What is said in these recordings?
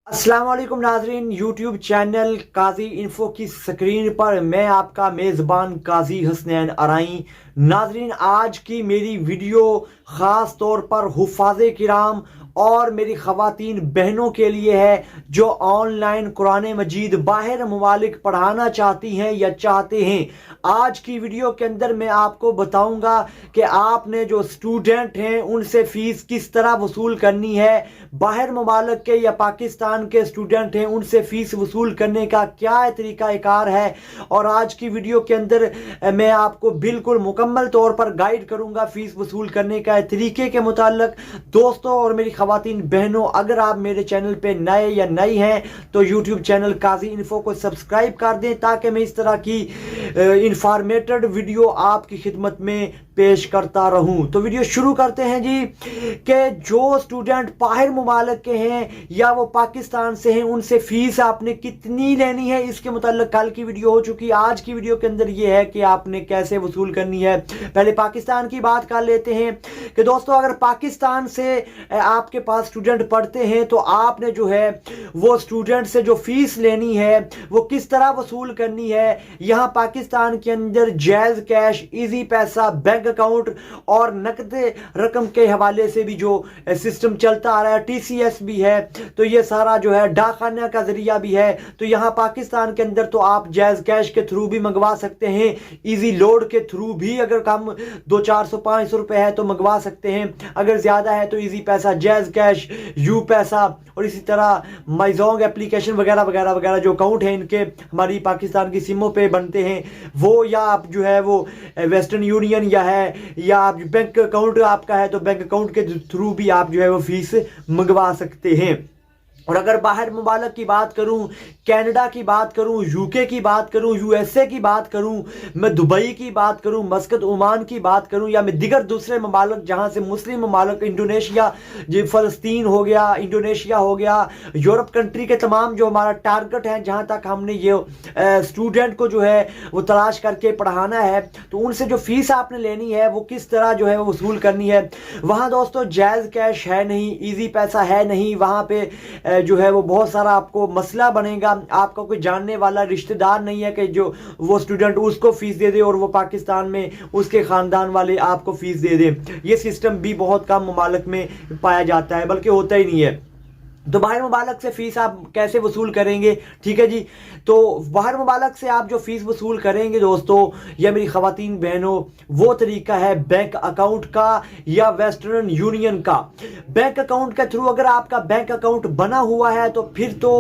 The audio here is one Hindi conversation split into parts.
अस्सलाम वालेकुम नाजरीन, यूट्यूब चैनल काजी इन्फो की स्क्रीन पर मैं आपका मेज़बान काजी हसनैन अराई। नाजरीन, आज की मेरी वीडियो ख़ास तौर पर हुफ़ाज़े किराम और मेरी ख़वातीन बहनों के लिए है जो ऑनलाइन कुरान मजीद बाहर ममालिक पढ़ाना चाहती हैं या चाहते हैं। आज की वीडियो के अंदर मैं आपको बताऊंगा कि आपने जो स्टूडेंट हैं उनसे फ़ीस किस तरह वसूल करनी है। बाहर ममालिक के या पाकिस्तान के स्टूडेंट हैं उनसे फ़ीस वसूल करने का क्या तरीक़ाकार है, और आज की वीडियो के अंदर मैं आपको बिल्कुल मुकम्मल तौर पर गाइड करूंगा फ़ीस वसूल करने का तरीके के मुताल्लिक। दोस्तों और मेरी ख़वातीन बहनों, अगर आप मेरे चैनल पे नए या नई हैं तो यूट्यूब चैनल काजी इन्फो को सब्सक्राइब कर दें ताकि मैं इस तरह की इंफॉर्मेटेड वीडियो आपकी खिदमत में पेश करता रहूं। तो वीडियो शुरू करते हैं जी। कि जो स्टूडेंट बाहर मुमालिक के हैं या वो पाकिस्तान से हैं उनसे फ़ीस आपने कितनी लेनी है, इसके मुताल्लिक कल की वीडियो हो चुकी है। आज की वीडियो के अंदर ये है कि आपने कैसे वसूल करनी है। पहले पाकिस्तान की बात कर लेते हैं कि दोस्तों अगर पाकिस्तान से आपके पास स्टूडेंट पढ़ते हैं तो आपने जो है वो स्टूडेंट से जो फ़ीस लेनी है वो किस तरह वसूल करनी है। यहाँ पाकिस्तान के अंदर जायज़ कैश, इजी पैसा, बैंक अकाउंट और नकद रकम के हवाले से भी जो सिस्टम चलता आ रहा है, टीसीएस भी है, तो ये सारा जो है डाकखाना का जरिया भी है। तो यहाँ पाकिस्तान के अंदर तो आप जायज़ कैश के थ्रू भी मंगवा सकते हैं, इजी लोड के थ्रू भी अगर कम 200-400-500 रुपए है तो मंगवा सकते हैं, अगर ज़्यादा है तो इजी पैसा, जायज़ कैश, यू पैसा और इसी तरह माइजोंग एप्लीकेशन वगैरह वगैरह वगैरह जो अकाउंट है इनके हमारी पाकिस्तान की सिमों पे बनते हैं वो, या आप जो है वो वेस्टर्न यूनियन या आप बैंक अकाउंट आपका है तो बैंक अकाउंट के थ्रू भी आप जो है वो फीस मंगवा सकते हैं। और अगर बाहर मुमालिक की बात करूं, कनाडा की बात करूं, यूके की बात करूं, यूएसए की बात करूं, मैं दुबई की बात करूं, मस्कत ओमान की बात करूं, या मैं दिगर दूसरे ममालिक जहां से मुस्लिम ममालिक, इंडोनेशिया, जो फ़लस्तीन हो गया, इंडोनेशिया हो गया, यूरोप कंट्री के तमाम जो हमारा टारगेट है जहां तक हमने ये स्टूडेंट को जो है वो तलाश करके पढ़ाना है, तो उनसे जो फ़ीस आपने लेनी है वो किस तरह जो है वो वसूल करनी है। वहाँ दोस्तों जायज़ कैश है नहीं, ईजी पैसा है नहीं, वहाँ पे जो है वो बहुत सारा आपको मसला बनेगा। आपका कोई जानने वाला रिश्तेदार नहीं है कि जो वो स्टूडेंट उसको फ़ीस दे दे और वो पाकिस्तान में उसके ख़ानदान वाले आपको फ़ीस दे दे। ये सिस्टम भी बहुत कम ममालिक में पाया जाता है, बल्कि होता ही नहीं है। तो बाहर मुबालक से फ़ीस आप कैसे वसूल करेंगे, ठीक है जी। तो बाहर मुबालक से आप जो फ़ीस वसूल करेंगे दोस्तों या मेरी ख़वातीन बहनों, वो तरीका है बैंक अकाउंट का या वेस्टर्न यूनियन का। बैंक अकाउंट के थ्रू अगर आपका बैंक अकाउंट बना हुआ है तो फिर तो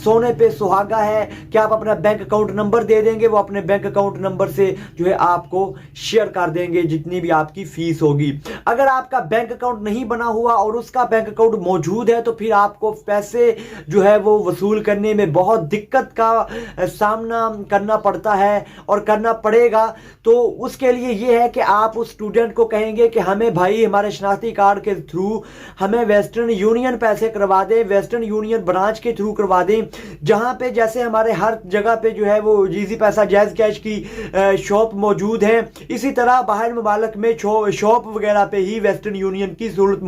सोने पे सुहागा है कि आप अपना बैंक अकाउंट नंबर दे देंगे, वो अपने बैंक अकाउंट नंबर से जो है आपको शेयर कर देंगे जितनी भी आपकी फ़ीस होगी। अगर आपका बैंक अकाउंट नहीं बना हुआ और उसका बैंक अकाउंट मौजूद है तो फिर आपको पैसे जो है वो वसूल करने में बहुत दिक्कत का सामना करना पड़ता है और करना पड़ेगा। तो उसके लिए ये है कि आप उस स्टूडेंट को कहेंगे कि हमें भाई हमारे शनाख्ती कार्ड के थ्रू हमें वेस्टर्न यूनियन पैसे करवा दें, वेस्टर्न यूनियन ब्रांच के थ्रू करवा दें, जहां पे जैसे हमारे हर जगह पे जो है वो इजी पैसा, जायज़ कैश की शॉप मौजूद है, इसी तरह बाहर मुमालिक में शॉप वगैरह पे ही वेस्टर्न यूनियन की जरूरत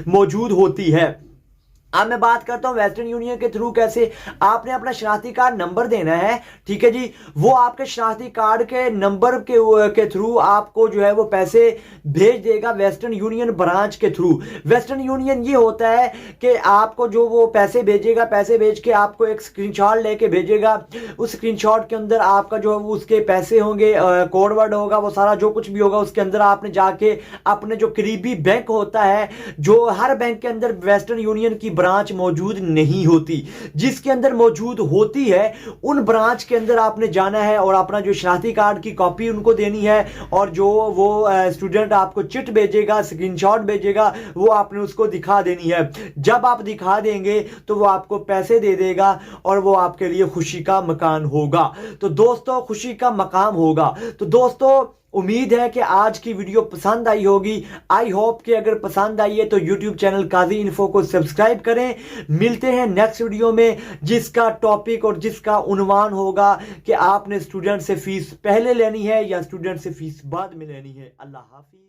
मौजूद होती है। अब मैं बात करता हूं वेस्टर्न यूनियन के थ्रू कैसे। आपने अपना शनाख्ती कार्ड नंबर देना है, ठीक है जी। वो आपके शनाख्ती कार्ड के नंबर के थ्रू आपको जो है वो पैसे भेज देगा वेस्टर्न यूनियन ब्रांच के थ्रू। वेस्टर्न यूनियन ये होता है कि आपको जो वो पैसे भेजेगा, पैसे भेज के आपको एक स्क्रीनशॉट लेके भेजेगा। उस स्क्रीनशॉट के अंदर आपका जो उसके पैसे होंगे, कोड वर्ड होगा, वो सारा जो कुछ भी होगा उसके अंदर आपने जाके अपने जो करीबी बैंक होता है, जो हर बैंक के अंदर वेस्टर्न यूनियन की ब्रांच मौजूद नहीं होती, जिसके अंदर मौजूद होती है उन ब्रांच के अंदर आपने जाना है और अपना जो शनाख्ती कार्ड की कॉपी उनको देनी है, और जो वो स्टूडेंट आपको चिट भेजेगा, स्क्रीनशॉट भेजेगा, वो आपने उसको दिखा देनी है। जब आप दिखा देंगे तो वो आपको पैसे दे देगा और वो आपके लिए खुशी का मकान होगा। तो दोस्तों खुशी का मकाम होगा। तो दोस्तों उम्मीद है कि आज की वीडियो पसंद आई होगी। आई होप कि अगर पसंद आई है तो यूट्यूब चैनल काजी इन्फो को सब्सक्राइब करें। मिलते हैं नेक्स्ट वीडियो में जिसका टॉपिक और जिसका उन्वान होगा कि आपने स्टूडेंट से फीस पहले लेनी है या स्टूडेंट से फीस बाद में लेनी है। अल्लाह हाफिज।